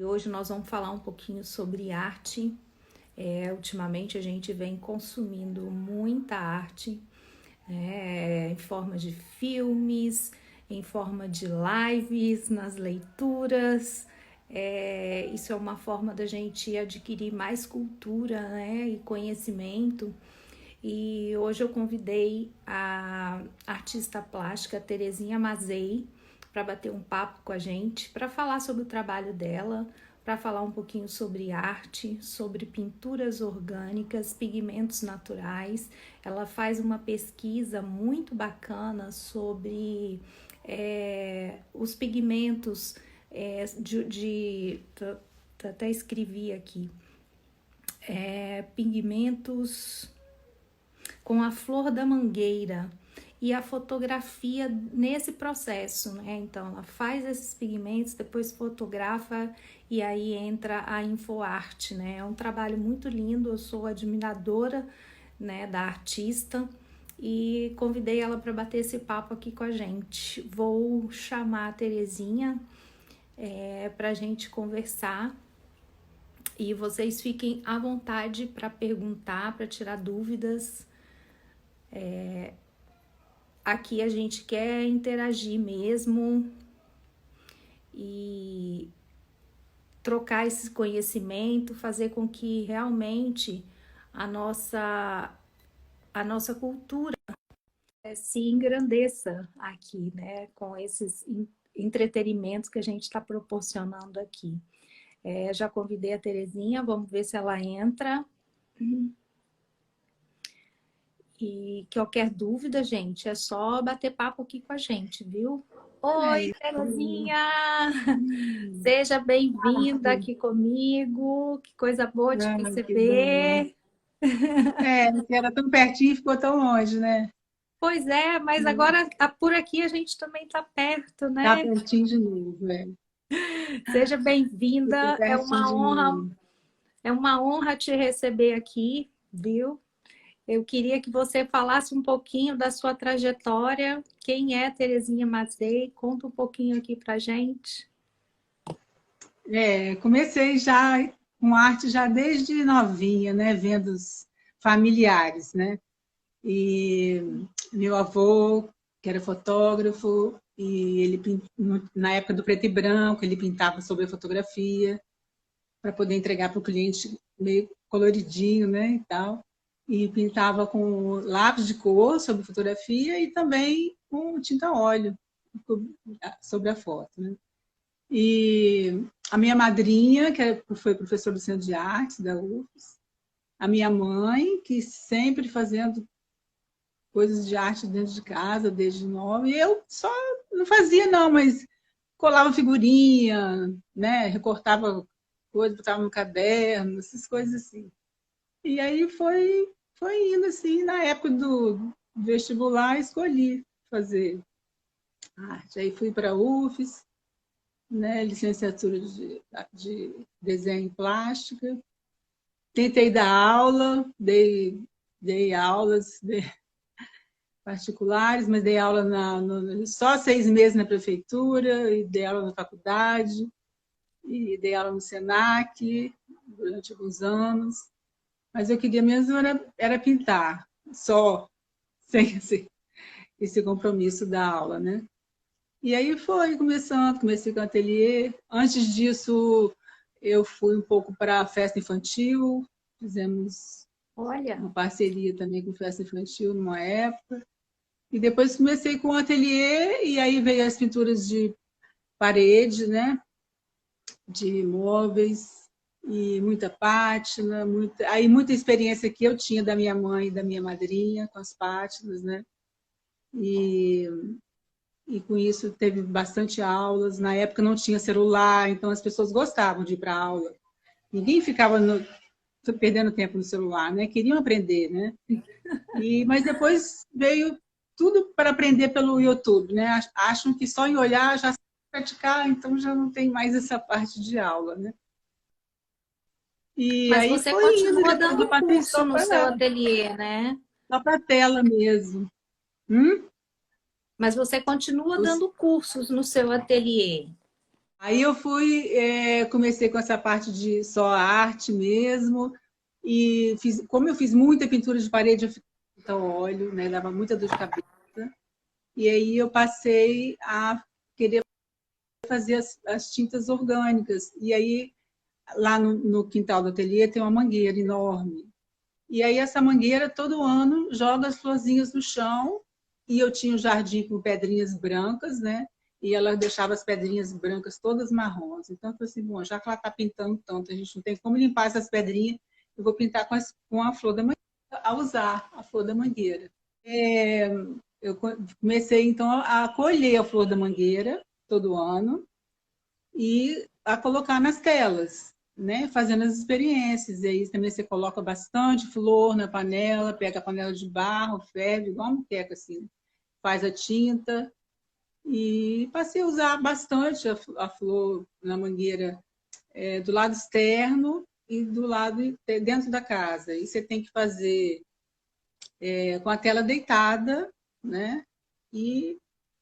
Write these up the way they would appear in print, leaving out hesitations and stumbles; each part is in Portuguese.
hoje nós vamos falar um pouquinho sobre arte. Ultimamente a gente vem consumindo muita arte, né, em forma de filmes, em forma de lives, nas leituras. Isso é uma forma da gente adquirir mais cultura, né, e conhecimento. E hoje eu convidei a artista plástica Terezinha Mazei para bater um papo com a gente, para falar sobre o trabalho dela, para falar um pouquinho sobre arte, sobre pinturas orgânicas, pigmentos naturais. Ela faz uma pesquisa muito bacana sobre os pigmentos até escrevi aqui, pigmentos com a flor da mangueira e a fotografia nesse processo, né? Então, ela faz esses pigmentos, depois fotografa e aí entra a infoarte, né? É um trabalho muito lindo, eu sou admiradora, né, da artista e convidei ela para bater esse papo aqui com a gente. Vou chamar a Terezinha para a gente conversar e vocês fiquem à vontade para perguntar, para tirar dúvidas. Aqui a gente quer interagir mesmo e trocar esse conhecimento, fazer com que realmente a nossa cultura se engrandeça aqui, né? Com esses entretenimentos que a gente está proporcionando aqui. Já convidei a Terezinha, vamos ver se ela entra. E qualquer dúvida, gente, é só bater papo aqui com a gente, viu? Oi, Terezinha! Seja bem-vinda aqui comigo. Que coisa boa te Que bom. receber. Que era tão pertinho e ficou tão longe, né? Pois é, mas agora por aqui a gente também está perto, Tá né? pertinho de novo, é. Seja Ficou bem-vinda. pertinho de novo. É uma honra te receber aqui, viu? Eu queria que você falasse um pouquinho da sua trajetória. Quem é Terezinha Mazei? Conta um pouquinho aqui pra gente. Comecei já com arte já desde novinha, né? Vendo os familiares, né? E meu avô, que era fotógrafo, e ele na época do preto e branco, ele pintava sobre a fotografia para poder entregar para o cliente meio coloridinho, né, e tal. E pintava com lápis de cor sobre fotografia e também com tinta óleo sobre a foto, né? E a minha madrinha, foi professora do Centro de Artes da UFES, a minha mãe, que sempre fazendo coisas de arte dentro de casa, desde nova, e eu só não fazia não, mas colava figurinha, né, recortava coisa, botava no caderno, essas coisas assim. E aí foi indo assim, na época do vestibular, escolhi fazer arte. Aí fui para a UFES, né, licenciatura de desenho e plástica. Tentei dar aula, dei aulas particulares, mas dei aula só 6 meses na prefeitura, e dei aula na faculdade, e dei aula no Senac durante alguns anos. Mas eu queria mesmo era pintar, só, sem esse compromisso da aula, né? E aí foi começando, comecei com o ateliê. Antes disso, eu fui um pouco para a festa infantil, fizemos Olha, uma parceria também com festa infantil numa época. E depois comecei com o ateliê, e aí veio as pinturas de parede, né? De móveis, e muita pátina, muita experiência que eu tinha da minha mãe e da minha madrinha com as pátinas, né? E, e com isso teve bastante aulas. Na época não tinha celular, então as pessoas gostavam de ir para a aula. Ninguém ficava perdendo tempo no celular, né? Queriam aprender, né? Mas depois veio tudo para aprender pelo YouTube, né? Acham que só em olhar já praticar, então já não tem mais essa parte de aula, né? E mas aí você foi indo, continua depois eu dando passei curso no seu ateliê, né? só para a tela mesmo. Mas você continua Os- dando cursos no seu ateliê. Aí eu fui, comecei com essa parte de só arte mesmo, e como eu fiz muita pintura de parede, eu fiz muito óleo, né? Dava muita dor de cabeça. E aí eu passei a querer fazer as tintas orgânicas. E aí, lá no quintal do ateliê, tem uma mangueira enorme. E aí essa mangueira, todo ano, joga as florzinhas no chão, e eu tinha um jardim com pedrinhas brancas, né? E ela deixava as pedrinhas brancas todas marrons. Então, eu falei assim, bom, já que ela está pintando tanto, a gente não tem como limpar essas pedrinhas, eu vou pintar com a flor da mangueira, a usar a flor da mangueira. Eu comecei, então, a colher a flor da mangueira todo ano e a colocar nas telas, né? Fazendo as experiências. E aí também você coloca bastante flor na panela, pega a panela de barro, ferve, igual uma moqueca, assim. Faz a tinta. E passei a usar bastante a flor na mangueira do lado externo e do lado dentro da casa. E você tem que fazer com a tela deitada, né? E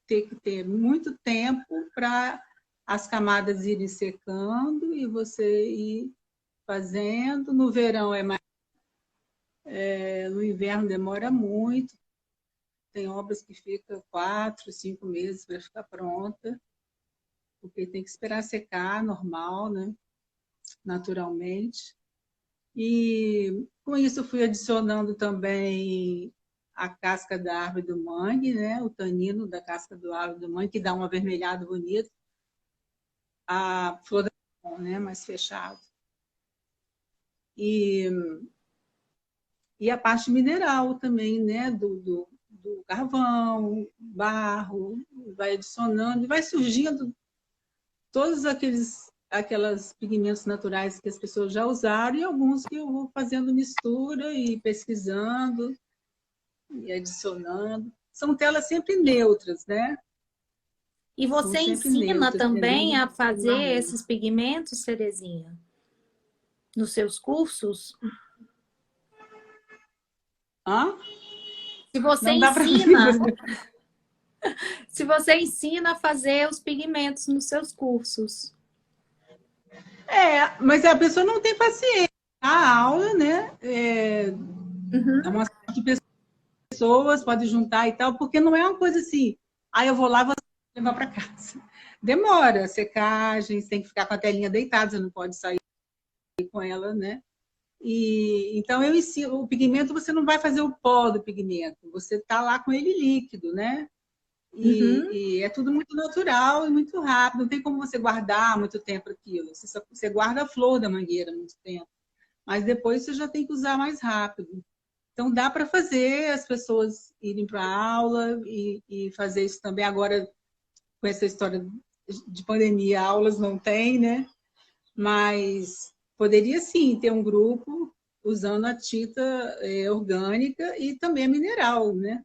ter que ter muito tempo para as camadas irem secando e você ir fazendo. No verão no inverno demora muito. Tem obras que ficam 4, 5 meses para ficar pronta, porque tem que esperar secar, normal, né? Naturalmente. E com isso eu fui adicionando também a casca da árvore do mangue, né? O tanino da casca do árvore do mangue, que dá um avermelhado bonito. A flor da né? Mais fechado. E, e a parte mineral também, né? Do carvão, barro, vai adicionando, e vai surgindo todos aquelas pigmentos naturais que as pessoas já usaram e alguns que eu vou fazendo mistura e pesquisando e adicionando. São telas sempre neutras, né? E São você sempre ensina neutras, também a tendendo fazer marrom. esses pigmentos, Terezinha, nos seus cursos? Hã? Se você Não dá para ensina, se você ensina a fazer os pigmentos nos seus cursos. Mas a pessoa não tem paciência. A aula, né? É Uhum. uma sorte de pessoas, pode juntar e tal, porque não é uma coisa assim, aí eu vou lá e vou levar para casa. Demora, secagem, você tem que ficar com a telinha deitada, você não pode sair com ela, né? E então eu ensino, o pigmento você não vai fazer o pó do pigmento, você tá lá com ele líquido, né? Uhum. E é tudo muito natural e muito rápido, não tem como você guardar muito tempo aquilo. Você guarda a flor da mangueira muito tempo, mas depois você já tem que usar mais rápido. Então dá para fazer as pessoas irem para a aula e fazer isso também. Agora, com essa história de pandemia, aulas não tem, né? Mas poderia sim ter um grupo usando a tinta orgânica e também a mineral, né?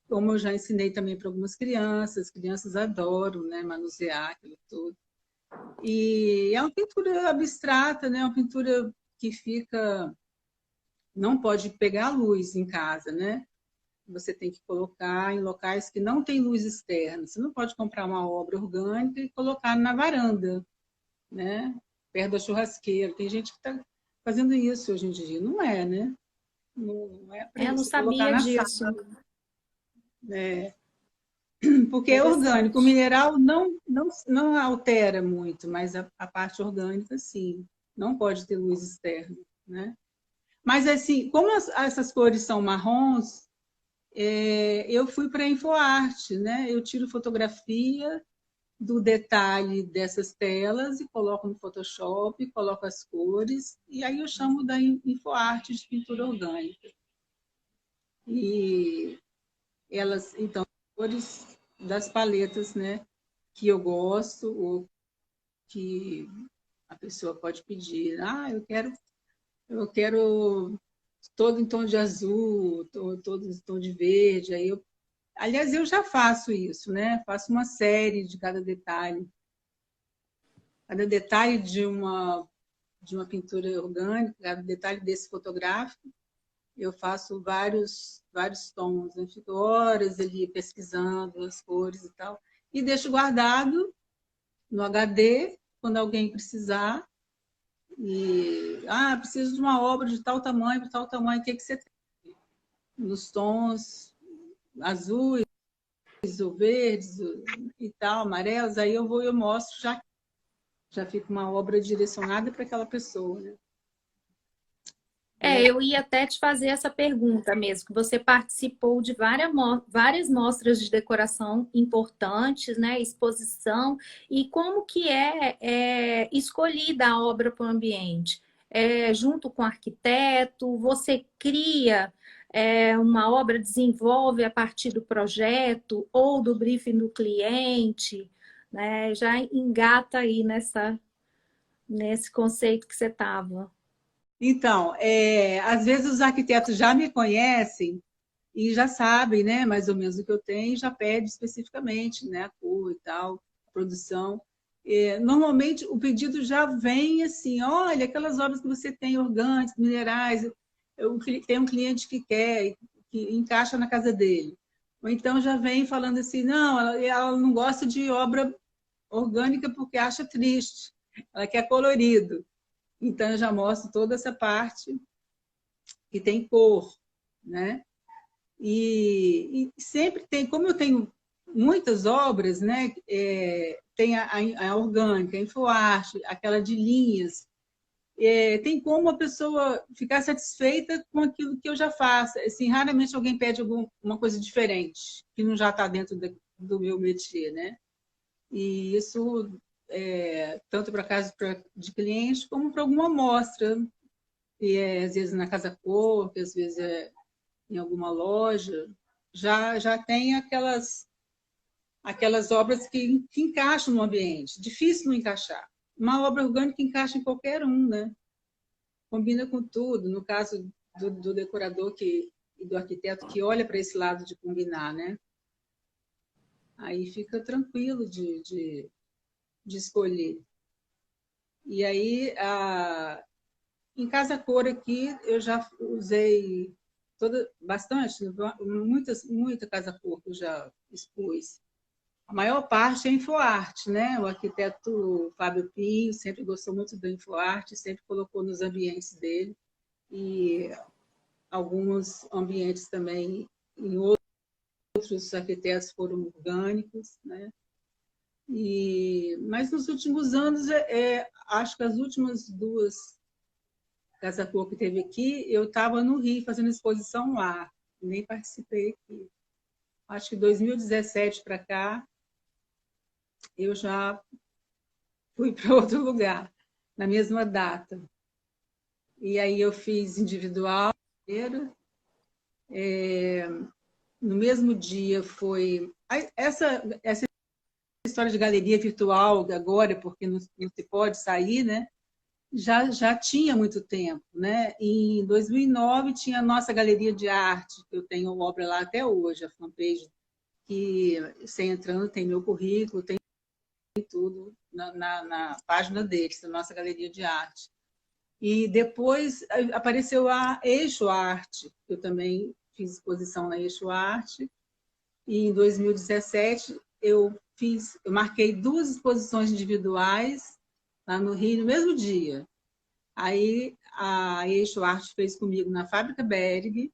Como eu já ensinei também para algumas crianças adoram, né, manusear aquilo tudo. E é uma pintura abstrata, né? Uma pintura que fica, não pode pegar luz em casa, né? Você tem que colocar em locais que não tem luz externa. Você não pode comprar uma obra orgânica e colocar na varanda, né? Perto da churrasqueira. Tem gente que está fazendo isso hoje em dia. Não é, né? Não é para Eu não isso. Colocar sabia na disso. sala. Porque é orgânico. O Interessante. mineral não altera muito, mas a parte orgânica, sim. Não pode ter luz externa, né? Mas, assim, como essas cores são marrons, eu fui para a InfoArte, né? Eu tiro fotografia do detalhe dessas telas e coloco no Photoshop, coloco as cores, e aí eu chamo da InfoArte de pintura orgânica. E elas, então, cores das paletas, né? Que eu gosto, ou que a pessoa pode pedir. Ah, eu quero todo em tom de azul, todo em tom de verde. Aliás, eu já faço isso, né? Faço uma série de cada detalhe. Cada detalhe de uma pintura orgânica, cada detalhe desse fotográfico, eu faço vários tons. Eu fico horas ali pesquisando as cores e tal. E deixo guardado no HD, quando alguém precisar. E, preciso de uma obra de tal tamanho, o que você tem? Nos tons azuis, ou verdes, e tal, amarelos, aí eu vou e eu mostro, já fica uma obra direcionada para aquela pessoa, né? Eu ia até te fazer essa pergunta mesmo, que você participou de várias mostras de decoração importantes, né? Exposição, e como que é escolhida a obra para o ambiente? Junto com o arquiteto, você cria uma obra, desenvolve a partir do projeto ou do briefing do cliente, né? Já engata aí nesse conceito que você estava. Então, às vezes os arquitetos já me conhecem e já sabem, né, mais ou menos o que eu tenho, e já pede especificamente, né, a cor e tal, a produção. Normalmente o pedido já vem assim, olha, aquelas obras que você tem orgânicas, minerais, eu tenho um cliente que quer, que encaixa na casa dele. Ou então já vem falando assim, não, ela não gosta de obra orgânica porque acha triste, ela quer colorido. Então eu já mostro toda essa parte que tem cor, né? E sempre tem, como eu tenho muitas obras, né? Tem a orgânica, a infoarte, aquela de linhas. Tem como a pessoa ficar satisfeita com aquilo que eu já faço. Assim, raramente alguém pede alguma coisa diferente, que não já está dentro do meu métier, né? E isso, tanto para casos de clientes, como para alguma amostra, que às vezes na Casa Cor, que às vezes em alguma loja, já tem aquelas obras que encaixam no ambiente. Difícil não encaixar. Uma obra orgânica encaixa em qualquer um, né? Combina com tudo. No caso do decorador e do arquiteto que olha para esse lado de combinar, né? Aí fica tranquilo de escolher. E aí, em Casa Cor aqui, eu já usei bastante, muita Casa Cor que eu já expus. A maior parte é infoarte, né? O arquiteto Fábio Pinho sempre gostou muito da infoarte, sempre colocou nos ambientes dele. E alguns ambientes também, em outros arquitetos foram orgânicos, né? Mas nos últimos anos, acho que as últimas duas Casa Cor que teve aqui, eu estava no Rio fazendo exposição lá, nem participei aqui. Acho que 2017 para cá, eu já fui para outro lugar, na mesma data. E aí eu fiz individual, no mesmo dia foi... Essa história de galeria virtual agora, porque não se pode sair, né? Já tinha muito tempo, né? Em 2009 tinha a nossa galeria de arte, que eu tenho obra lá até hoje, a fanpage, que você entrando tem meu currículo, tem tudo na página deles, da nossa galeria de arte. E depois apareceu a Eixo Arte, que eu também fiz exposição na Eixo Arte. E em 2017 eu marquei 2 exposições individuais lá no Rio no mesmo dia. Aí a Eixo Arte fez comigo na Fábrica Berg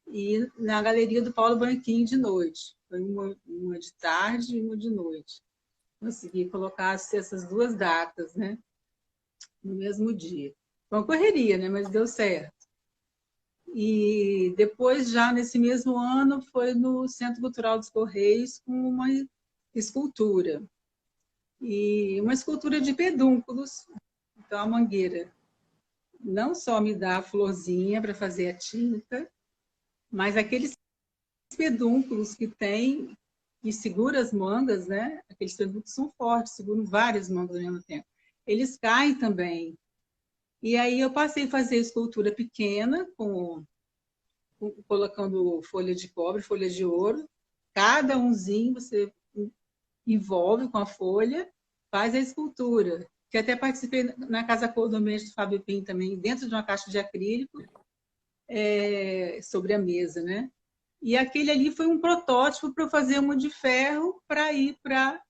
e na Galeria do Paulo Branquinho de noite. Foi uma de tarde e uma de noite. Consegui colocar essas 2 datas, né? No mesmo dia. Foi uma correria, né? Mas deu certo. E depois, já nesse mesmo ano, foi no Centro Cultural dos Correios com uma escultura. E uma escultura de pedúnculos. Então, a mangueira não só me dá a florzinha para fazer a tinta, mas aqueles pedúnculos que tem, que segura as mangas, né? Aqueles pedúnculos são fortes, seguram várias mangas ao mesmo tempo. Eles caem também. E aí eu passei a fazer escultura pequena, colocando folha de cobre, folha de ouro. Cada umzinho você envolve com a folha, faz a escultura. Que até participei na Casa Cor do Ambiente do Fábio Pinho também, dentro de uma caixa de acrílico, sobre a mesa, né? E aquele ali foi um protótipo para eu fazer uma de ferro para ir para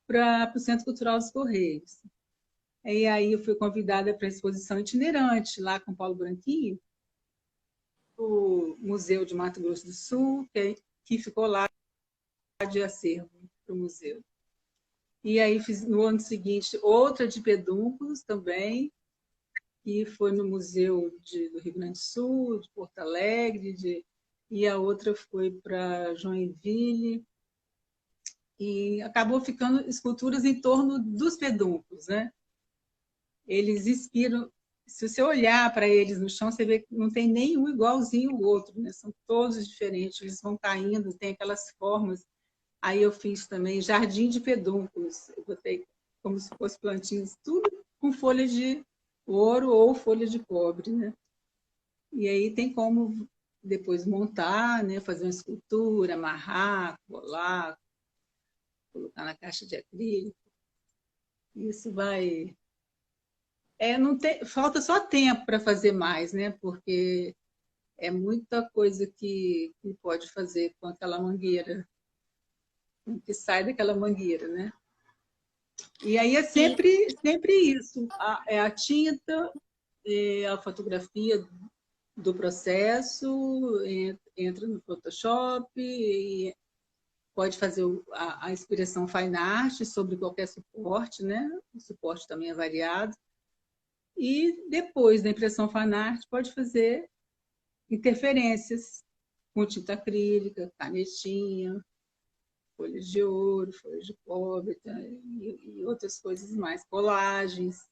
para o Centro Cultural dos Correios. E aí eu fui convidada para a exposição itinerante lá com Paulo Branquinho, o Museu de Mato Grosso do Sul, que ficou lá de acervo para o museu. E aí fiz no ano seguinte outra de pedúnculos também, que foi no Museu do Rio Grande do Sul, de Porto Alegre, e a outra foi para Joinville, e acabou ficando esculturas em torno dos pedúnculos, né? Eles inspiram, se você olhar para eles no chão, você vê que não tem nenhum igualzinho ao outro, né? São todos diferentes, eles vão caindo, tem aquelas formas. Aí eu fiz também jardim de pedúnculos, eu botei como se fosse plantinhas, tudo com folha de ouro ou folha de cobre, né? E aí tem como depois montar, né? Fazer uma escultura, amarrar, colar, colocar na caixa de acrílico. Isso vai... não tem, falta só tempo para fazer mais, né? Porque é muita coisa que pode fazer com aquela mangueira, que sai daquela mangueira, né? E aí é E, sempre isso, é a tinta, a fotografia do processo, entra no Photoshop, e pode fazer a inspiração fine art sobre qualquer suporte, né? O suporte também é variado. E depois da impressão fine art, pode fazer interferências com tinta acrílica, canetinha, folhas de ouro, folhas de cobre, tá? E outras coisas mais, colagens,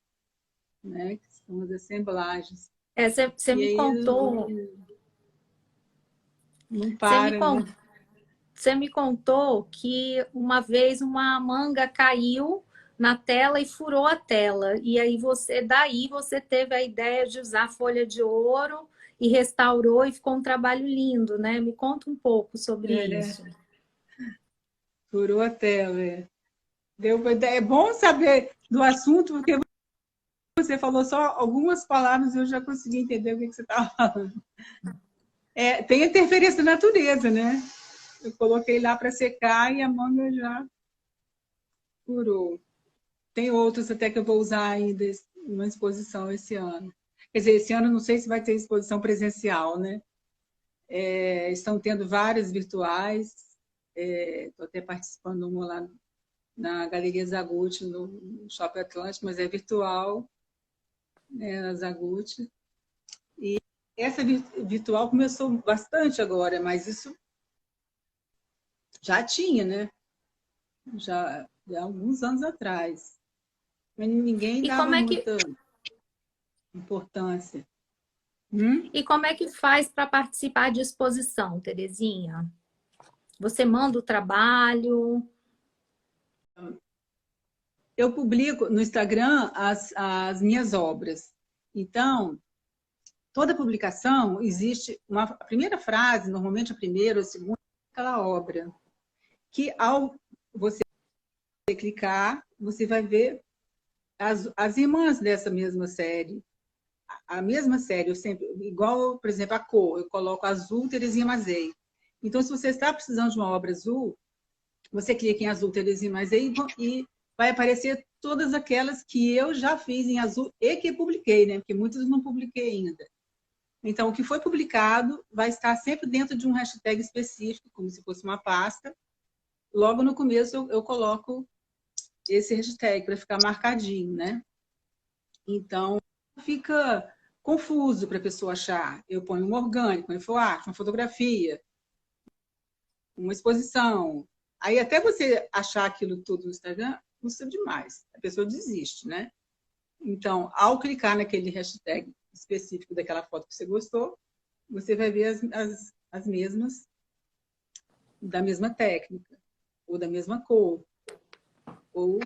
né? Que são as assemblagens. você E me aí contou, não você me para, con- né? você me contou que uma vez uma manga caiu na tela e furou a tela. E aí daí você teve a ideia de usar folha de ouro e restaurou e ficou um trabalho lindo, né? Me conta um pouco sobre É, isso. furou a tela. É bom saber do assunto, porque você falou só algumas palavras e eu já consegui entender o que você estava falando. Tem interferência da natureza, né? Eu coloquei lá para secar e a manga já furou. Tem outros até que eu vou usar ainda numa exposição esse ano. Quer dizer, esse ano não sei se vai ter exposição presencial, né? Estão tendo várias virtuais. Estou até participando de uma lá na Galeria Zagutti, no Shopping Atlântico, mas é virtual, né, na Zagutti. E essa virtual começou bastante agora, mas isso já tinha, né? Já há alguns anos atrás. Mas ninguém E como dava é que, muita importância. e como é que faz para participar de exposição, Terezinha? Você manda o trabalho? Eu publico no Instagram as minhas obras. Então, toda publicação existe a primeira frase, normalmente a primeira ou a segunda, aquela obra, que ao você clicar, você vai ver as irmãs dessa mesma série. A mesma série, eu sempre, igual, por exemplo, a cor, eu coloco azul Terezinha Mazei. Então, se você está precisando de uma obra azul, você clica em azul Terezinha Mazei e vai aparecer todas aquelas que eu já fiz em azul e que publiquei, né? Porque muitas eu não publiquei ainda. Então, o que foi publicado vai estar sempre dentro de um hashtag específico, como se fosse uma pasta. Logo no começo eu coloco esse hashtag para ficar marcadinho, né? Então, fica confuso para a pessoa achar. Eu ponho um orgânico, uma infoarte, uma fotografia, uma exposição. Aí até você achar aquilo tudo no Instagram, custa demais. A pessoa desiste, né? Então, ao clicar naquele hashtag específico daquela foto que você gostou, você vai ver as mesmas, da mesma técnica, ou da mesma cor, ou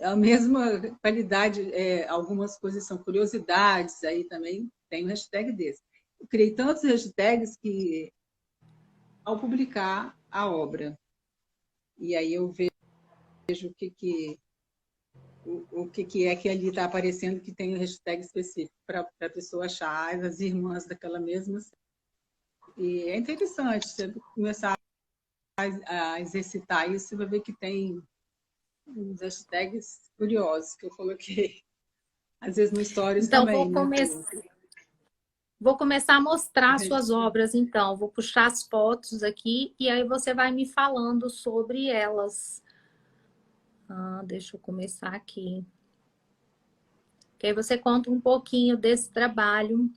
a mesma qualidade. Algumas coisas são curiosidades, aí também tem um hashtag desse. Eu criei tantos hashtags que, ao publicar a obra, e aí eu vejo o que é que ali está aparecendo que tem um hashtag específico para a pessoa achar as irmãs daquela mesma. E é interessante você começar a exercitar isso, você vai ver que tem uns hashtags curiosos que eu coloquei. Às vezes no Stories Então, também, né? vou começar a mostrar suas obras, então. Vou puxar as fotos aqui e aí você vai me falando sobre elas. Deixa eu começar aqui. Que aí você conta um pouquinho desse trabalho,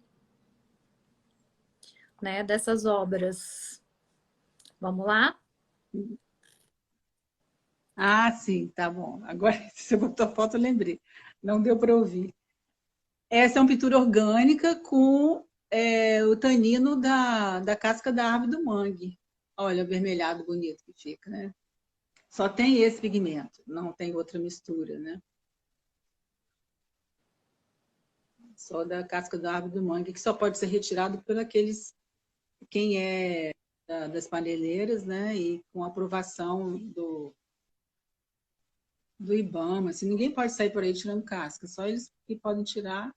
né, dessas obras. Vamos lá? Ah, sim, tá bom. Agora, você botou foto, eu lembrei. Não deu para ouvir. Essa é uma pintura orgânica com o tanino da casca da árvore do mangue. Olha, o avermelhado bonito que fica, né? Só tem esse pigmento, não tem outra mistura, né? Só da casca da árvore do mangue, que só pode ser retirado por aqueles, quem é das paneleiras, né? E com aprovação do IBAMA. Assim, ninguém pode sair por aí tirando casca, só eles que podem tirar.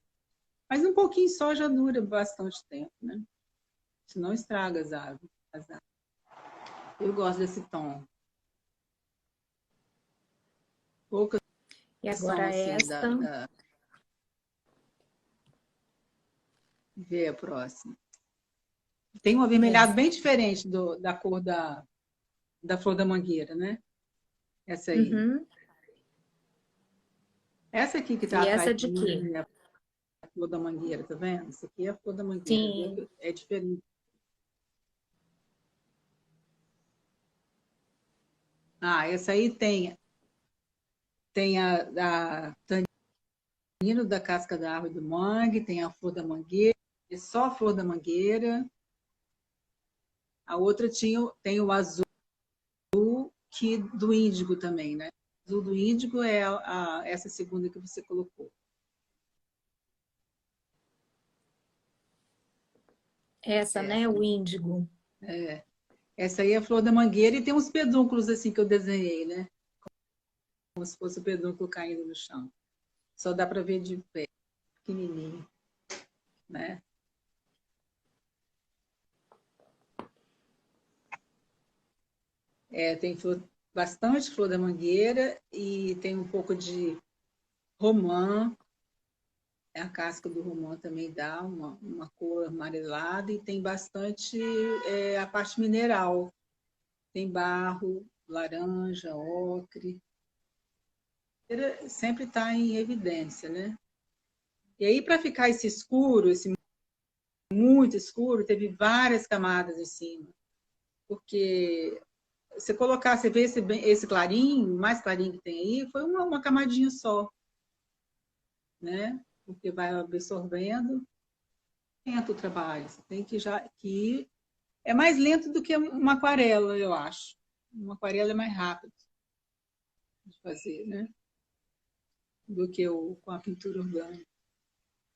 Mas um pouquinho só já dura bastante tempo, né? Senão estraga as árvores. Eu gosto desse tom. Poucas E são agora assim, esta. Vê a próxima. Tem um avermelhado bem diferente da cor da flor da mangueira, né? Essa aí. Uhum. Essa aqui que está E atrás essa de de mim quê? é a flor da mangueira, tá vendo? Essa aqui é a flor da mangueira, viu? Sim. É diferente. Essa aí tem a tanino da casca da árvore do mangue, tem a flor da mangueira, é só a flor da mangueira. A outra tem o azul do índigo também, né? O azul do índigo é essa segunda que você colocou. Essa, né? O índigo. Essa aí é a flor da mangueira e tem uns pedúnculos assim que eu desenhei, né? Como se fosse o pedúnculo caindo no chão. Só dá para ver de pé, pequenininho, né? Tem bastante flor da mangueira e tem um pouco de romã. A casca do romã também dá uma cor amarelada e tem bastante a parte mineral. Tem barro, laranja, ocre. Sempre está em evidência, né? E aí, para ficar esse escuro, esse muito escuro, teve várias camadas em cima. Porque você vê esse clarinho, mais clarinho que tem aí, foi uma camadinha só, né? Porque vai absorvendo. Lento o trabalho, você tem que ir. É mais lento do que uma aquarela, eu acho. Uma aquarela é mais rápido de fazer, né? Do que com a pintura orgânica.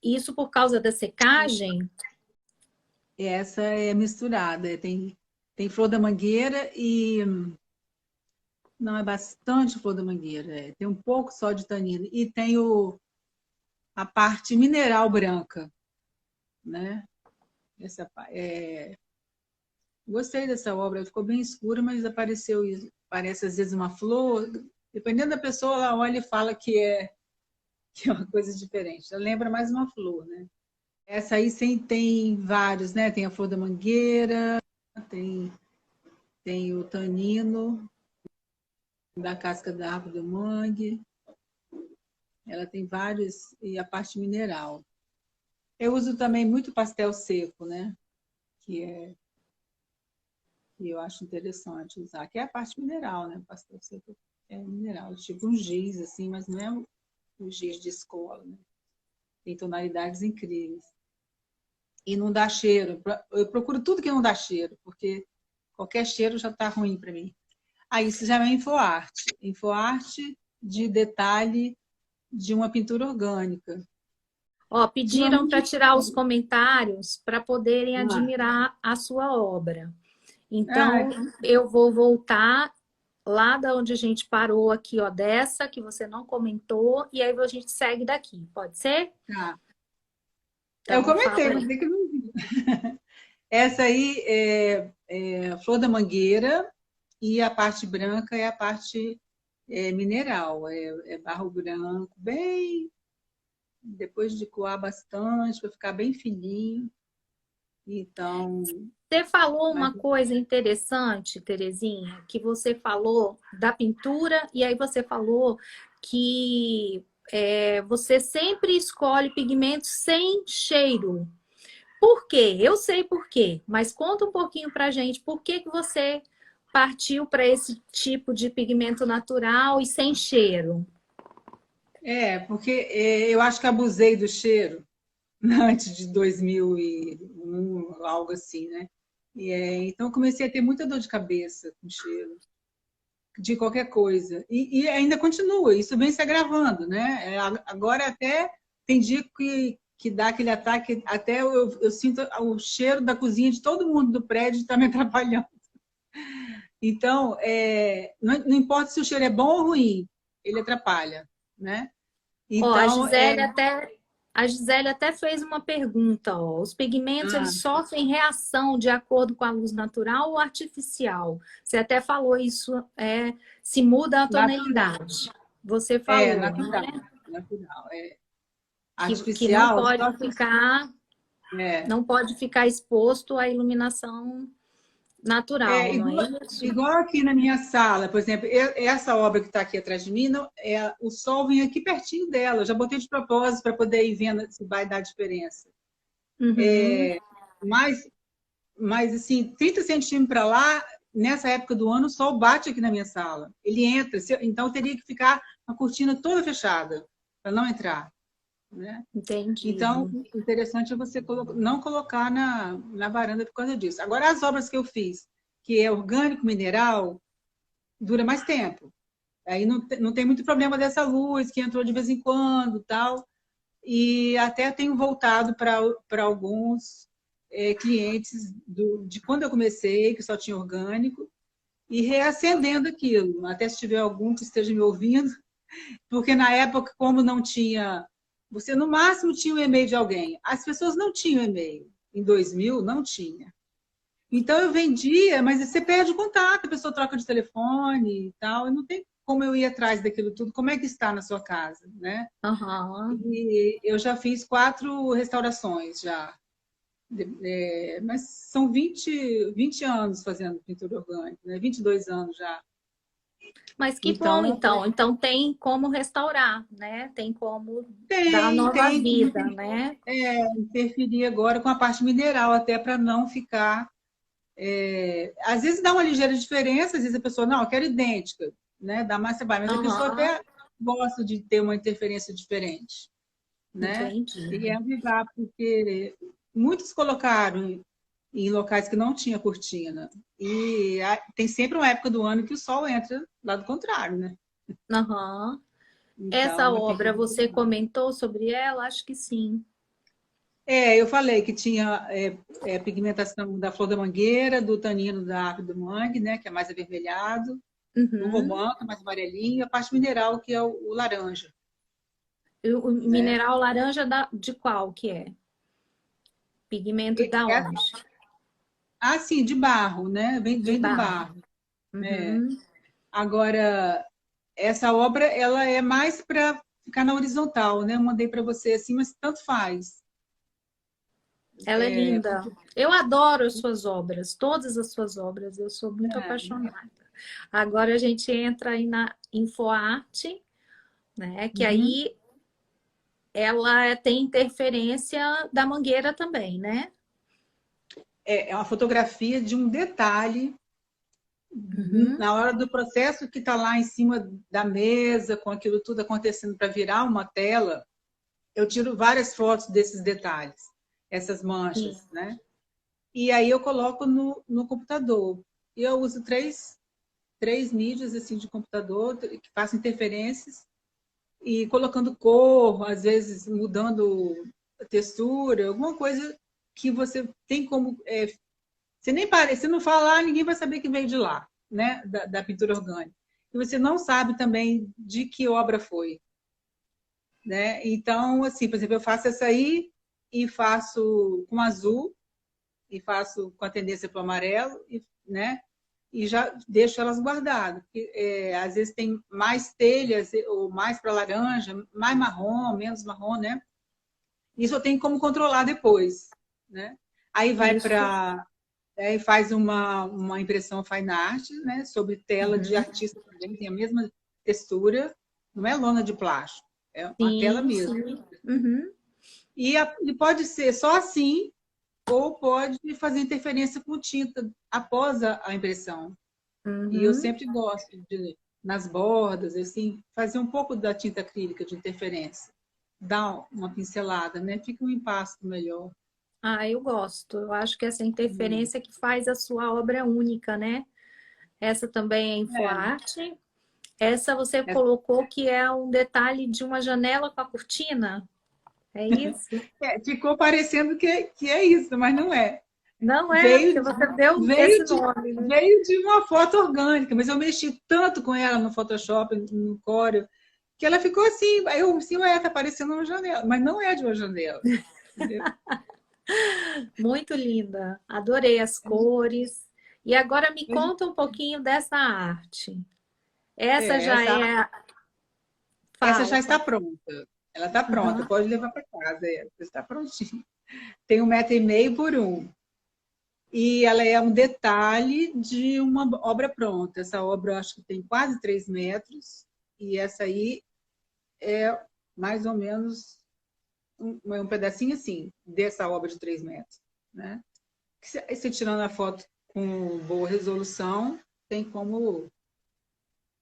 Isso por causa da secagem? Essa é misturada, tem flor da mangueira e não é bastante flor da mangueira, tem um pouco só de tanino e tem a parte mineral branca, né? Gostei dessa obra, ficou bem escura, mas parece às vezes uma flor. Dependendo da pessoa, ela olha e fala que é uma coisa diferente. Ela lembra mais uma flor, né? Essa aí sim tem vários, né? Tem a flor da mangueira, tem o tanino da casca da árvore do mangue. Ela tem vários, e a parte mineral. Eu uso também muito pastel seco, né? Que eu acho interessante usar, que é a parte mineral, né? O pastel seco é mineral, tipo um giz, assim, mas não é o giz de escola, né? Tem tonalidades incríveis. E não dá cheiro. Eu procuro tudo que não dá cheiro, porque qualquer cheiro já está ruim para mim. Isso já é infoarte. Infoarte de detalhe de uma pintura orgânica. Ó, pediram para tirar os comentários para poderem admirar a sua obra. Então, eu vou voltar lá da onde a gente parou aqui, ó, dessa que você não comentou, e aí a gente segue daqui. Pode ser? Tá. Então, Eu comentei, fala mas aí. é que eu não vi. Essa aí é a flor da mangueira e a parte branca é a parte é mineral, é barro branco, bem... Depois de coar bastante, para ficar bem fininho. Então... Você falou Mas... uma coisa interessante, Terezinha, que você falou da pintura e aí você falou que você sempre escolhe pigmentos sem cheiro. Por quê? Eu sei por quê, mas conta um pouquinho pra gente por que que você partiu para esse tipo de pigmento natural e sem cheiro. Porque eu acho que abusei do cheiro antes de 2001, algo assim, né? Então, eu comecei a ter muita dor de cabeça com cheiro, de qualquer coisa. E ainda continua, isso vem se agravando, né? Agora até tem dia que dá aquele ataque, até eu sinto o cheiro da cozinha de todo mundo do prédio está me atrapalhando. Então, não importa se o cheiro é bom ou ruim, ele atrapalha, né? Ó, Então, a Gisele até fez uma pergunta, ó. Os pigmentos, ah, eles sofrem reação de acordo com a luz natural ou artificial? Você até falou isso, se muda a natural. tonalidade. Você falou, Natural. né? Natural. Que não Artificial, pode só que... ficar, É, não pode ficar exposto à iluminação natural, não é isso? igual aqui na minha sala, por exemplo, essa obra que está aqui atrás de mim, o sol vem aqui pertinho dela. Eu já botei de propósito para poder ir vendo se vai dar diferença. Uhum, Mas, assim, 30 centímetros para lá, nessa época do ano, o sol bate aqui na minha sala. Ele entra, então eu teria que ficar a cortina toda fechada para não entrar, né? Então, entendi. o interessante é você não colocar na varanda por causa disso. Agora, as obras que eu fiz, que é orgânico, mineral, dura mais tempo. Aí não tem muito problema dessa luz que entrou de vez em quando, tal. E até tenho voltado para alguns clientes de quando eu comecei, que só tinha orgânico, e reacendendo aquilo. Até se tiver algum que esteja me ouvindo, porque na época, como não tinha... Você, no máximo, tinha o e-mail de alguém. As pessoas não tinham e-mail. Em 2000, não tinha. Então, eu vendia, mas você perde o contato, a pessoa troca de telefone e tal, e não tem como eu ir atrás daquilo tudo. Como é que está na sua casa, né? Aham. E eu já fiz 4 restaurações, já. Mas são 20 anos fazendo pintura orgânica, né? 22 anos já. Mas que bom, Então, então. Então tem como restaurar, né? Tem como dar nova tem como vida, né? interferir agora com a parte mineral, até para não ficar... às vezes dá uma ligeira diferença, às vezes a pessoa, não, eu quero idêntica, né? Dá mais trabalho, mas a pessoa Aham, até gosta de ter uma interferência diferente, né? entendi. E é avivar, porque muitos colocaram em locais que não tinha cortina. E tem sempre uma época do ano que o sol entra lá do contrário, né? Aham. Essa Então, é obra, pedir. você comentou sobre ela? Acho que sim. Eu falei que tinha pigmentação da flor da mangueira, do tanino da árvore do mangue, né, que é mais avermelhado, do Uhum. romã, que é mais amarelinho, e a parte mineral, que é o laranja, O né? mineral laranja de qual que é? Pigmento da É, onde? sim, de barro, né? De Vem do barro. barro. Uhum. Agora, essa obra, ela é mais para ficar na horizontal, né? Eu mandei para você assim, mas tanto faz. Ela é linda. Eu adoro as suas obras, todas as suas obras. Eu sou muito apaixonada. Agora a gente entra aí na InfoArte, né? Que Uhum. aí ela tem interferência da mangueira também, né? É uma fotografia de um detalhe Uhum. na hora do processo que está lá em cima da mesa, com aquilo tudo acontecendo para virar uma tela. Eu tiro várias fotos desses detalhes, essas Sim. manchas, né? E aí eu coloco no computador. E eu uso três mídias assim de computador que façam interferências e colocando cor, às vezes mudando a textura, alguma coisa que você tem como... você nem parece, se não falar, ninguém vai saber que veio de lá, né? Da pintura orgânica. E você não sabe também de que obra foi, né? Então, assim, por exemplo, eu faço essa aí e faço com azul e faço com a tendência para o amarelo, né? e já deixo elas guardadas. Porque, às vezes tem mais telhas, ou mais para laranja, mais marrom, menos marrom, né? Isso eu tenho como controlar depois, né? Aí vai Isso. para... faz uma impressão fine art, né? Sobre tela de Uhum. artista também, tem a mesma textura, não é lona de plástico, é uma tela Sim, mesmo. sim. Uhum. E pode ser só assim, ou pode fazer interferência com tinta após a impressão. E eu Uhum. sempre gosto de, nas bordas, assim, fazer um pouco da tinta acrílica de interferência. Dar uma pincelada, né? Fica um impasto melhor. Ah, eu gosto. Eu acho que essa interferência que faz a sua obra única, né? Essa também é É, infoarte. Essa você é, colocou que é um detalhe de uma janela com a cortina. É isso? ficou parecendo que é isso, mas não é. Não é, porque Veio, você deu esse veio, de, nome, né? veio de uma foto orgânica, mas eu mexi tanto com ela no Photoshop, no Corel, que ela ficou assim. Aí eu assim, ué, tá parecendo uma janela, mas não é de uma janela. Entendeu? Muito linda. Adorei as cores. E agora me conta um pouquinho dessa arte. Essa já Essa, é. essa já Fala, está fala. pronta. Ela está pronta, Aham. pode levar para casa. Está prontinha. Tem 1,5 m por 1. E ela é um detalhe de uma obra pronta. Essa obra eu acho que tem quase 3 metros. E essa aí é mais ou menos um pedacinho assim, dessa obra de 3 metros. Né? Se tirando a foto com boa resolução, tem como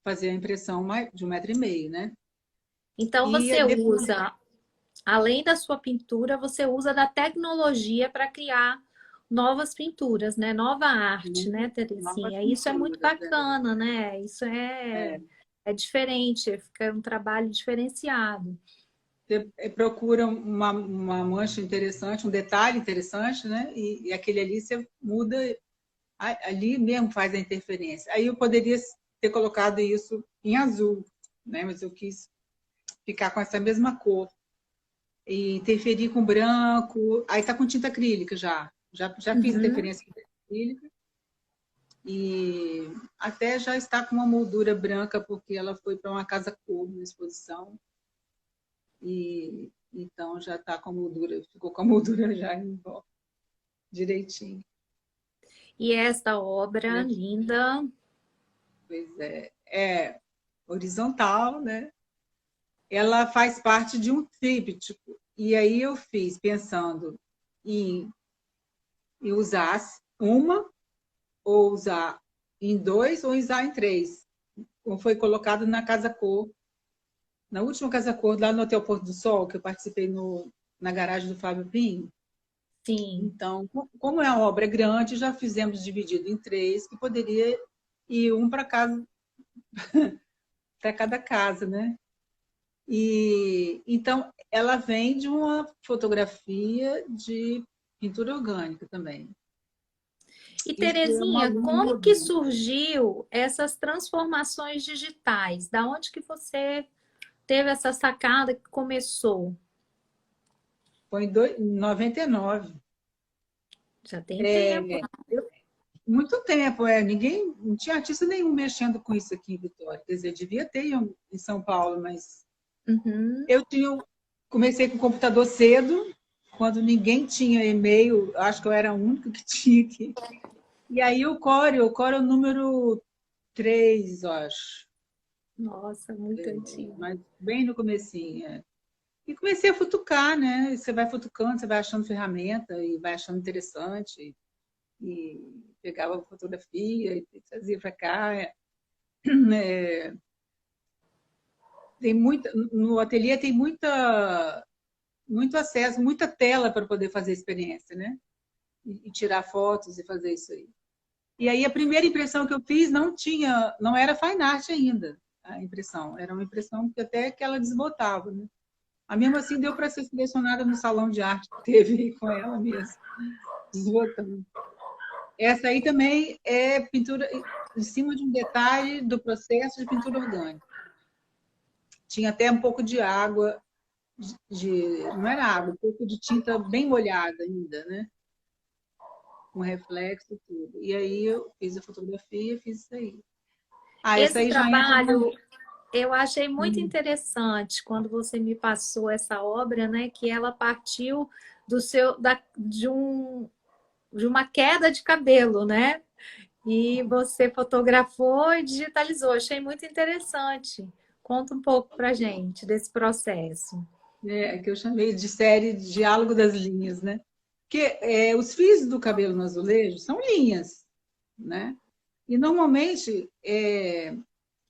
fazer a impressão de 1,5 m, né? Então E você depois usa, além da sua pintura, você usa da tecnologia para criar novas pinturas, né? Nova arte, né, novas Terezinha? Isso é muito pinturas. bacana, né? Isso É. é diferente, fica um trabalho diferenciado. Você procura uma mancha interessante, um detalhe interessante, né? E aquele ali você muda, ali mesmo faz a interferência. Aí eu poderia ter colocado isso em azul, né? Mas eu quis ficar com essa mesma cor. E interferir com branco. Aí tá com tinta acrílica já. Já fiz Uhum. interferência com tinta acrílica. E até já está com uma moldura branca, porque ela foi para uma casa cor na exposição. E então já está com a moldura, ficou com a moldura já em volta, direitinho. E esta obra Né? linda. Pois é horizontal, né? Ela faz parte de um tríptico. E aí eu fiz pensando em usar uma, ou usar em dois, ou usar em três. Como foi colocado na Casa Cor, na última Casa Cor, lá no Hotel Porto do Sol, que eu participei na garagem do Fábio Pinho. Sim. Então, como é uma obra grande, já fizemos dividido em três, que poderia ir um para casa, para cada casa, né? E então ela vem de uma fotografia de pintura orgânica também. E Isso é uma Terezinha, aluna como que minha. surgiu essas transformações digitais? Da onde que você teve essa sacada que começou? Foi em 99. Já tem tempo. Muito tempo, ninguém, não tinha artista nenhum mexendo com isso aqui em Vitória. Quer dizer, devia ter em São Paulo, mas Uhum. eu comecei com o computador cedo, quando ninguém tinha e-mail, acho que eu era a única que tinha aqui. E aí o Corel número 3, eu acho. Nossa, muito antigo. Mas bem no comecinho. E comecei a futucar, né? Você vai futucando, você vai achando ferramenta e vai achando interessante. E pegava fotografia e trazia para cá. No ateliê tem muito acesso, muita tela para poder fazer experiência, né? E tirar fotos e fazer isso aí. E aí a primeira impressão que eu fiz não era fine art ainda, a impressão. Era uma impressão que até que ela desbotava, né? A mesmo assim deu para ser selecionada no salão de arte que teve com ela mesmo, desbotando. Essa aí também é pintura em cima de um detalhe do processo de pintura orgânica. Tinha até um pouco de água, não era água, um pouco de tinta bem molhada ainda, né? com reflexo e tudo. E aí eu fiz a fotografia, fiz isso aí. Essa Esse aí já entra trabalho eu achei muito no... interessante quando você me passou essa obra, né? Que ela partiu de uma queda de cabelo, né? E você fotografou e digitalizou. Achei muito interessante. Conta um pouco pra gente desse processo. que eu chamei de série de Diálogo das Linhas, né? Porque os fios do cabelo no azulejo são linhas, né? E normalmente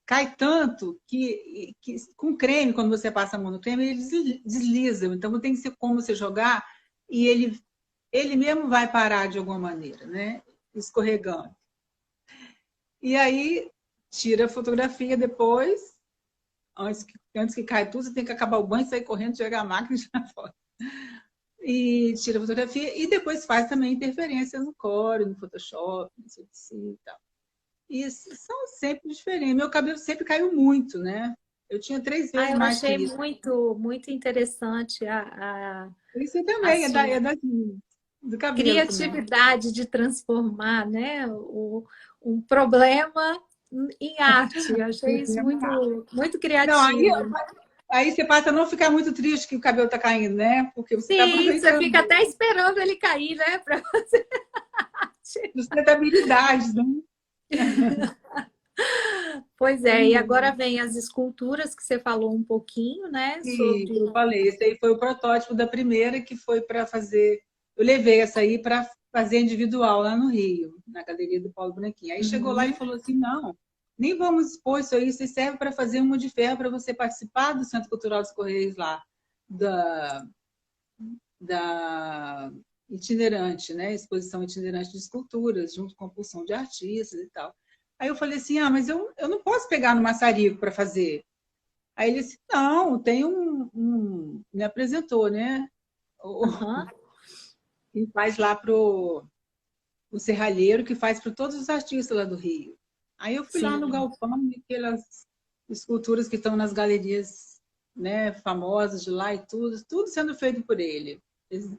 cai tanto que com creme, quando você passa a mão no creme, ele desliza. Então tem que ser como você jogar e ele mesmo vai parar de alguma maneira, né? Escorregando. E aí tira a fotografia depois, antes que caia tudo, você tem que acabar o banho, sair correndo, jogar a máquina e já fora. E tira a fotografia e depois faz também interferência no Core, no Photoshop, no CC e tal. E são sempre diferentes. Meu cabelo sempre caiu muito, né? Eu tinha 3 vezes Eu mais que achei isso. muito interessante Isso a também sua do cabelo também. criatividade de transformar, né, um problema em arte. Achei isso muito Não, criativo. aí você passa a não ficar muito triste que o cabelo está caindo, né? Porque você está Sim, você aproveitando fica até esperando ele cair, né, para fazer arte. sustentabilidade, né? Pois é, e agora vem as esculturas que você falou um pouquinho, né, E sobre... eu falei, esse aí foi o protótipo da primeira que foi para fazer. Eu levei essa aí para fazer individual lá no Rio, na Galeria do Paulo Branquinho. Aí chegou lá e Uhum. falou assim: não, nem vamos expor isso aí serve para fazer uma de ferro para você participar do Centro Cultural dos Correios lá, da, da itinerante, né? Exposição itinerante de esculturas, junto com a pulsão de artistas e tal. Aí eu falei assim: mas eu não posso pegar no maçarico para fazer. Aí ele disse, não, tem me apresentou, né? Uhum. Que faz lá o serralheiro, que faz para todos os artistas lá do Rio. Aí eu fui lá no Sim. galpão, e aquelas esculturas que estão nas galerias, né, famosas de lá e tudo sendo feito por ele.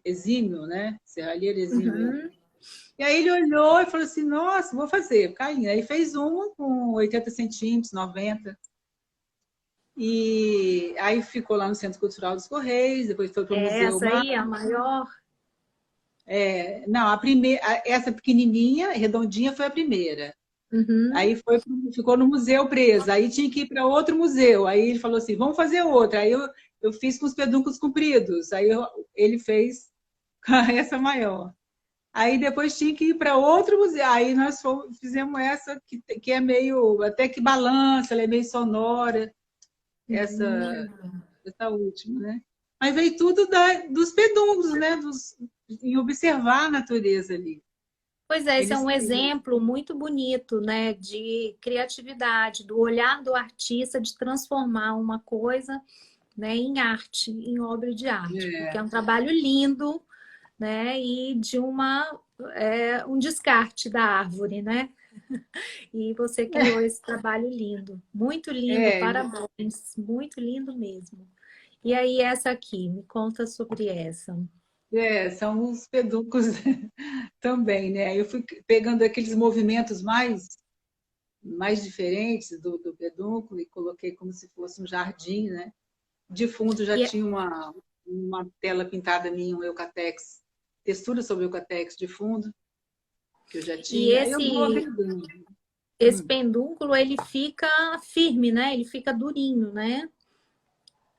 Exímio, né? Serralheiro exímio. Uhum. E aí ele olhou e falou assim, nossa, vou fazer, Caim. Aí fez uma com 80 centímetros, 90. E aí ficou lá no Centro Cultural dos Correios, depois foi para o Museu Essa aí é a maior. Não, essa pequenininha, redondinha, foi a primeira. Uhum. Aí ficou no museu presa. Aí tinha que ir para outro museu. Aí ele falou assim: vamos fazer outra. Aí eu fiz com os peduncos compridos. Aí ele fez com essa maior. Aí depois tinha que ir para outro museu. Aí nós fizemos essa que é meio, até que balança, ela é meio sonora, essa, Uhum. essa última, né? Mas veio tudo dos peduncos, né? Em observar a natureza ali. Pois é, esse é Eles, um exemplo muito bonito, né, de criatividade, do olhar do artista de transformar uma coisa, né, em arte, em obra de arte, porque é um trabalho lindo, né, e de um descarte da árvore, né? E você criou esse trabalho lindo, é, parabéns, muito lindo mesmo. E aí essa aqui, me conta sobre essa. são os peduncos também, né? Eu fui pegando aqueles movimentos mais diferentes do pedúnculo e coloquei como se fosse um jardim, né? De fundo já E, tinha uma tela pintada minha, um eucatex, textura sobre eucatex de fundo, que eu já e tinha. Aí eu vou agregando. esse pendúnculo, ele fica firme, né? Ele fica durinho, né?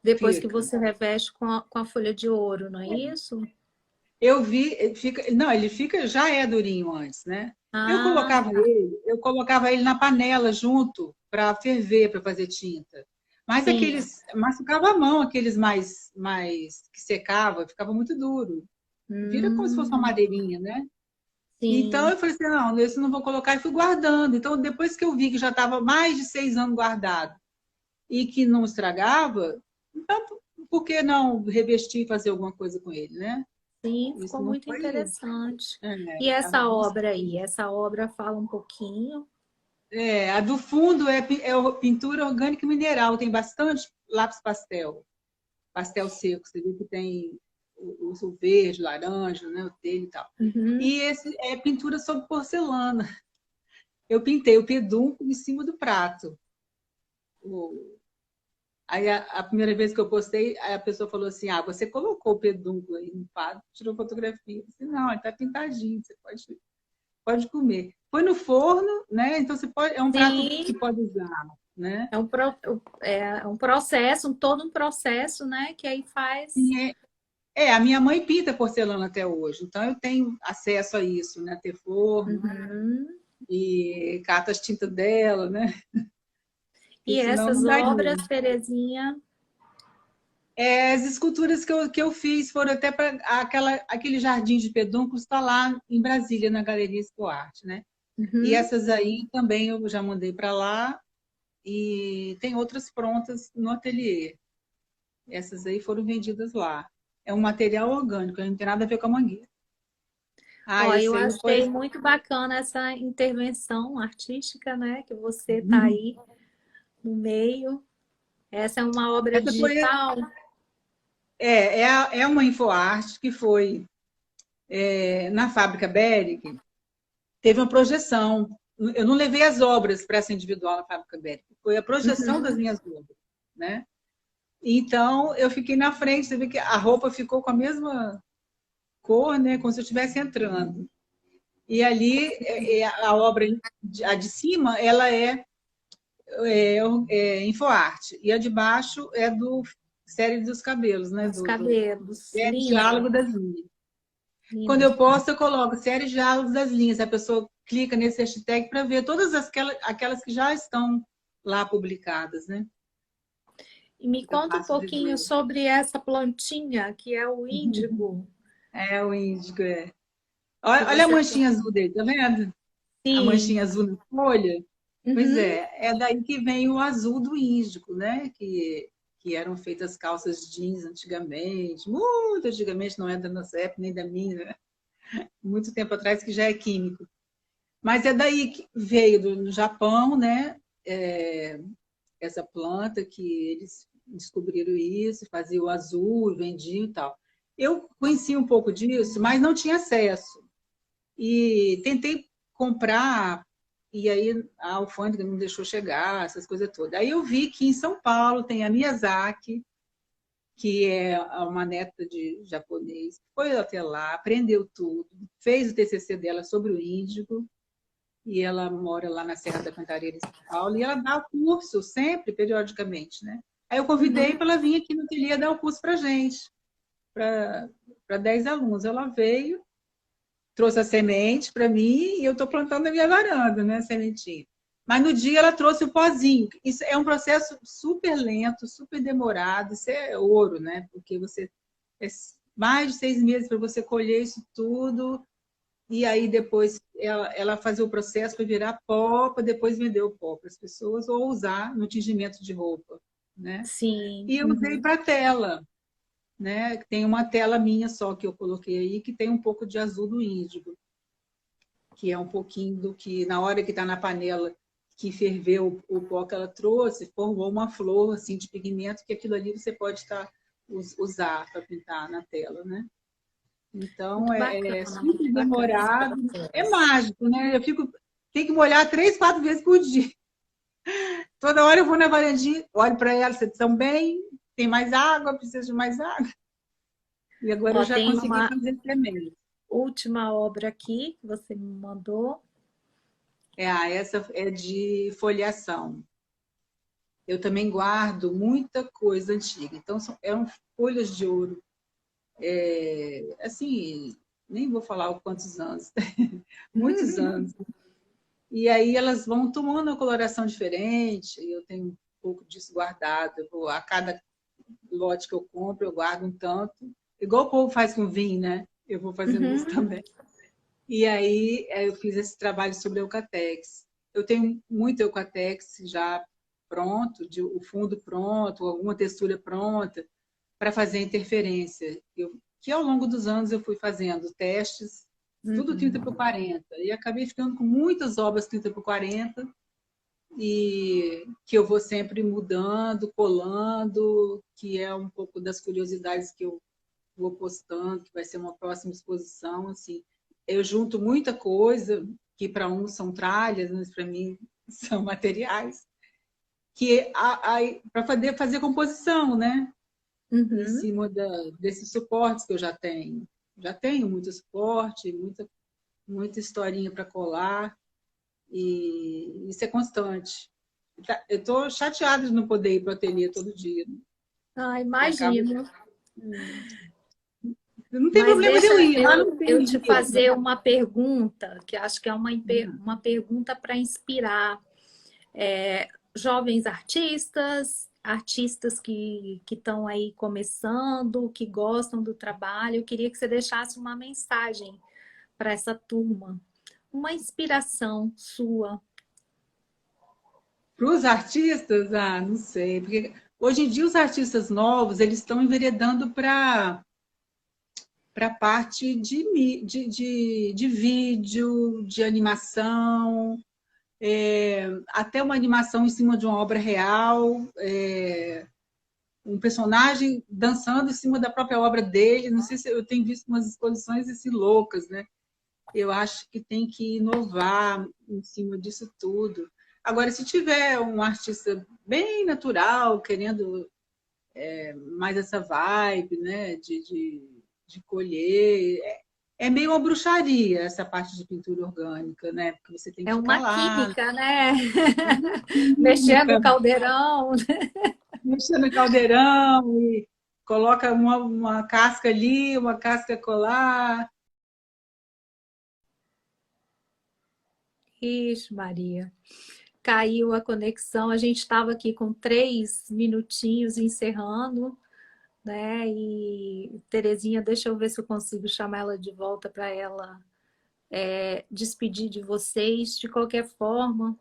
Depois que Fica. você reveste com a folha de ouro, não é isso? Eu vi, não, ele fica, já é durinho antes, né? Ah, Eu colocava ele na panela junto para ferver, para fazer tinta. Mas sim, machucava a mão, aqueles mais que secava, ficava muito duro. Vira como se fosse uma hum, madeirinha, né? Então sim, eu falei assim, não, esse não vou colocar e fui guardando. Então depois que eu vi que já estava mais de 6 anos guardado e que não estragava, então por que não revestir e fazer alguma coisa com ele, né? sim, Isso ficou não muito foi. interessante. É, E a essa do, obra aí? Essa obra fala um pouquinho. a do fundo pintura orgânica e mineral, tem bastante lápis pastel seco. Você vê que tem o verde, o laranja, né? O telha e tal. Uhum. E esse é pintura sobre porcelana. Eu pintei o pedúnculo em cima do prato. Aí a primeira vez que eu postei, aí a pessoa falou assim: ah, você colocou o pedúnculo aí no prato, tirou fotografia. Eu disse, não, ele está pintadinho, você pode comer. Põe no forno, né? Então você pode, é um prato que Sim, pode usar, né? é um processo, todo um processo, né? Que aí faz. E a minha mãe pinta porcelana até hoje, então eu tenho acesso a isso, né? Ter forno Uhum. e cata as tintas dela, né? Porque E senão essas não daria. obras, Terezinha, As esculturas que eu fiz foram até para aquele jardim de pedúnculos, está lá em Brasília, na Galeria Expo Arte, né? E uhum. essas aí também eu já mandei para lá e tem outras prontas no ateliê. Essas aí foram vendidas lá. É um material orgânico, não tem nada a ver com a mangueira. Ah, Ó, eu esse aí foi. achei muito bacana essa intervenção artística, né? Que você tá aí no meio. Essa é uma obra Essa foi. digital. É uma infoarte que foi na fábrica Bering, teve uma projeção. Eu não levei as obras para essa individual na fábrica Bering, foi a projeção das Uhum. minhas obras, né? Então, eu fiquei na frente, você vê que a roupa ficou com a mesma cor, né? Como se eu estivesse entrando. E ali, a obra, a de cima, ela infoarte, e a de baixo é do Série dos Cabelos, né? Os cabelos. Série Lindo, Diálogo das Linhas. Quando lindo. eu posto, eu coloco Série Diálogos das Linhas. A pessoa clica nesse hashtag para ver todas aquelas que já estão lá publicadas, né? E me Fica conta um fácil de pouquinho ver. sobre essa plantinha, que é o índigo, É o índigo, é. que Olha a você manchinha azul dele, tá vendo? A sim. manchinha azul na folha. Pois Uhum. é daí que vem o azul do índigo, né? Que eram feitas calças jeans antigamente, muito antigamente, não é da nossa época, nem da minha, né? Muito tempo atrás, que já é químico. Mas é daí que veio do Japão, né? É, essa planta que eles descobriram isso, faziam o azul, vendiam e tal. Eu conheci um pouco disso, mas não tinha acesso. E tentei comprar, e aí a alfândega não deixou chegar, essas coisas todas. Aí eu vi que em São Paulo tem a Miyazaki, que é uma neta de japonês, foi até lá, aprendeu tudo, fez o TCC dela sobre o índigo, e ela mora lá na Serra da Cantareira, em São Paulo, e ela dá o curso sempre, periodicamente, né? Aí eu convidei Uhum. para ela vir aqui no ateliê dar o curso para gente, para 10 alunos. Ela veio, trouxe a semente para mim e eu estou plantando na minha varanda, né, a sementinha. Mas no dia ela trouxe o pozinho. Isso é um processo super lento, super demorado. Isso é ouro, né? Porque você é mais de 6 meses para você colher isso tudo. E aí depois ela fazia o processo para virar pó, para depois vender o pó para as pessoas ou usar no tingimento de roupa, né? Sim. E eu usei Uhum. para tela, né? Tem uma tela minha só que eu coloquei aí que tem um pouco de azul do índigo, que é um pouquinho do que na hora que está na panela que ferveu o pó que ela trouxe, formou uma flor assim de pigmento que aquilo ali você pode usar para pintar na tela, né? Então, Muito é bacana, muito super bacana esse demorado. É processo. mágico, né? Tenho que molhar 3, 4 vezes por dia. Toda hora eu vou na varandinha, olho para ela, vocês estão bem? Tem mais água? Precisa de mais água? E agora eu Ó, já tem consegui uma fazer semente. última obra aqui que você me mandou. Essa é de folheação. Eu também guardo muita coisa antiga. Então, eram folhas de ouro. Assim, nem vou falar quantos anos, muitos anos. E aí elas vão tomando uma coloração diferente, eu tenho um pouco disso guardado. A cada lote que eu compro, eu guardo um tanto. Igual o povo faz com vinho, né? Eu vou fazendo isso Uhum. também. E aí eu fiz esse trabalho sobre eucatex. Eu tenho muito eucatex já pronto, o fundo pronto, alguma textura pronta, para fazer interferência. Que ao longo dos anos eu fui fazendo testes, tudo 30 por Uhum. 40. E acabei ficando com muitas obras 30 por 40, e que eu vou sempre mudando, colando, que é um pouco das curiosidades que eu vou postando, que vai ser uma próxima exposição, assim. Eu junto muita coisa, que para uns são tralhas, mas para mim são materiais, que para fazer composição, né? Em Uhum. cima desses suportes que eu já tenho. Já tenho muito suporte, muita historinha para colar, e isso é constante. Eu estou chateada de não poder ir para o ateliê todo dia, né? Ah, E acabo. imagino. Não tem Mas problema de deixa eu ir, lá não eu tem te mesmo. fazer uma pergunta, que acho que é uma pergunta para inspirar jovens artistas, artistas que estão aí começando, que gostam do trabalho. Eu queria que você deixasse uma mensagem para essa turma, uma inspiração sua. Para os artistas, não sei, porque hoje em dia os artistas novos eles estão enveredando para a parte de vídeo, de animação, até uma animação em cima de uma obra real, um personagem dançando em cima da própria obra dele. Não sei se eu tenho visto umas exposições assim, loucas, né? Eu acho que tem que inovar em cima disso tudo. Agora, se tiver um artista bem natural, querendo mais essa vibe, né, de colher, é meio uma bruxaria essa parte de pintura orgânica, né? Porque você tem É que ficar uma lá, química, né? Mexendo o caldeirão. mexendo no caldeirão e coloca uma casca ali, uma casca colar. Ixi, Maria. Caiu a conexão. A gente estava aqui com 3 minutinhos encerrando, né? E Terezinha, deixa eu ver se eu consigo chamar ela de volta para ela despedir de vocês. De qualquer forma,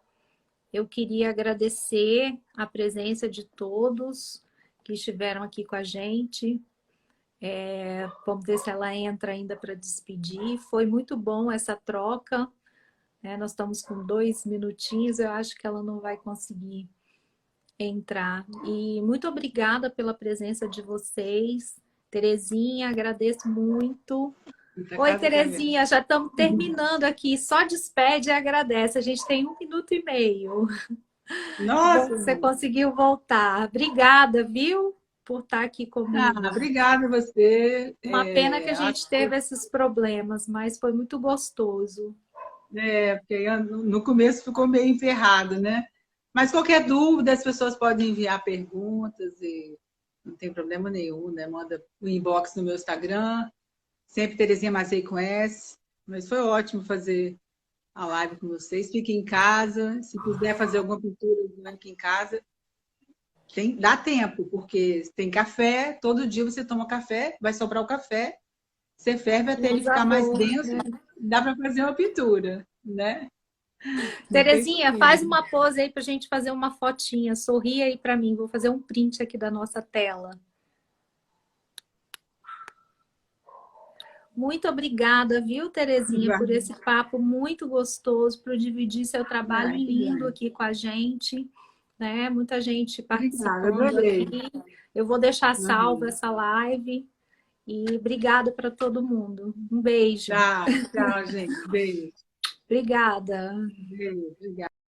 eu queria agradecer a presença de todos que estiveram aqui com a gente. Vamos ver se ela entra ainda para despedir. Foi muito bom essa troca. Nós estamos com 2 minutinhos, eu acho que ela não vai conseguir entrar. E muito obrigada pela presença de vocês. Terezinha, agradeço muito. Muita Oi, casa também. Terezinha, já estamos terminando aqui. Só despede e agradece. A gente tem 1 minuto e meio. Bom Nossa, que você conseguiu voltar. Obrigada, viu? Por estar aqui comigo. obrigada a você. Uma pena que a Acho gente teve esses problemas, mas foi muito gostoso. porque no começo ficou meio emperrado, né? Mas qualquer dúvida, as pessoas podem enviar perguntas e não tem problema nenhum, né? Manda o inbox no meu Instagram, sempre Terezinha Mazei com S. Mas foi ótimo fazer a live com vocês. Fiquem em casa, se quiser fazer alguma pintura aqui em casa, dá tempo, porque tem café, todo dia você toma café, vai sobrar o café, você ferve até ele Usa ficar mais boa. denso, dá para fazer uma pintura, né? Não tem Terezinha, problema. faz uma pose aí para a gente fazer uma fotinha. Sorri aí para mim. Vou fazer um print aqui da nossa tela. Muito obrigada, viu, Terezinha, por esse papo muito gostoso, por dividir seu trabalho Que lindo bem. aqui com a gente, né? Muita gente Obrigada, participando aqui. adorei. Eu vou deixar salva Uhum. essa live e obrigada para todo mundo. Um beijo. Tá, tchau, gente. Beijo. Obrigada. Beijo, obrigada.